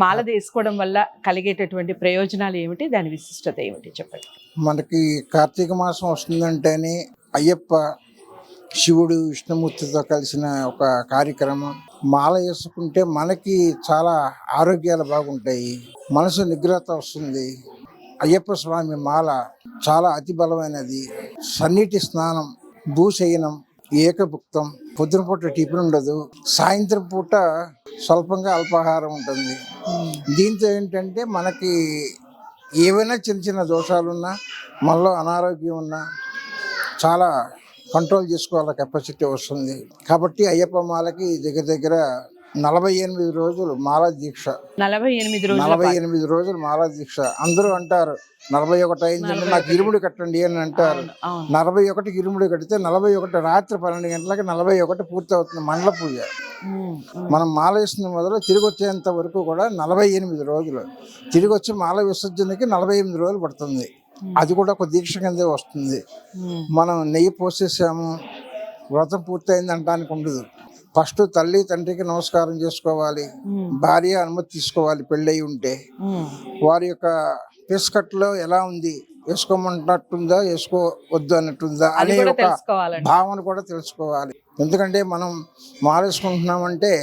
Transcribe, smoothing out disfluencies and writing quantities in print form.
మాల వేసుకోవడం వల్ల కలిగేటటువంటి ప్రయోజనాలు ఏమిటి, దాని విశిష్టత ఏమిటి చెప్పండి. మనకి కార్తీక మాసం వస్తుందంటేనే అయ్యప్ప శివుడు విష్ణుమూర్తితో కలిసిన ఒక కార్యక్రమం. మాల వేసుకుంటే మనకి చాలా ఆరోగ్యాలు బాగుంటాయి, మనసు నిగ్రహత వస్తుంది. అయ్యప్ప స్వామి మాల చాలా అతి బలమైనది. సన్నిటి స్నానం, భూశయనం, ఏకభుక్తం, పొద్దున పూట టిఫిన్ ఉండదు, సాయంత్రం పూట స్వల్పంగా అల్పాహారం ఉంటుంది. దీంతో ఏంటంటే మనకి ఏవైనా చిన్న చిన్న దోషాలున్నా, మనలో అనారోగ్యం ఉన్నా చాలా కంట్రోల్ చేసుకోవాల కెపాసిటీ వస్తుంది. కాబట్టి అయ్యప్ప మాలకి దగ్గర దగ్గర 48 రోజులు మాలా దీక్ష. 48 రోజులు మాలా దీక్ష. అందరూ అంటారు 41 అయిందంటే నాకు ఇరుముడి కట్టండి అని అంటారు. 41కి ఇరుముడి కడితే 41 రాత్రి 12 గంటలకి 41 పూర్తి అవుతుంది మండల పూజ. మనం మాల వేసిన మొదలు తిరిగి వచ్చేంత వరకు కూడా 48 రోజులు. తిరిగి వచ్చి మాల విసర్జనకి 48 రోజులు పడుతుంది. అది కూడా ఒక దీక్ష కిందే వస్తుంది. మనం నెయ్యి పోసేసాము, వ్రతం పూర్తయింది అనడానికి ఉండదు. ఫస్ట్ తల్లి తండ్రికి నమస్కారం చేసుకోవాలి, భార్య అనుమతి తీసుకోవాలి. పెళ్ళయి ఉంటే వారి యొక్క పేస్కట్లో ఎలా ఉంది, వేసుకోమంటున్నట్టుందా వేసుకోవద్దు అన్నట్టుందా అనే ఒక భావన కూడా తెలుసుకోవాలి. ఎందుకంటే మనం మాలేసుకుంటున్నామంటే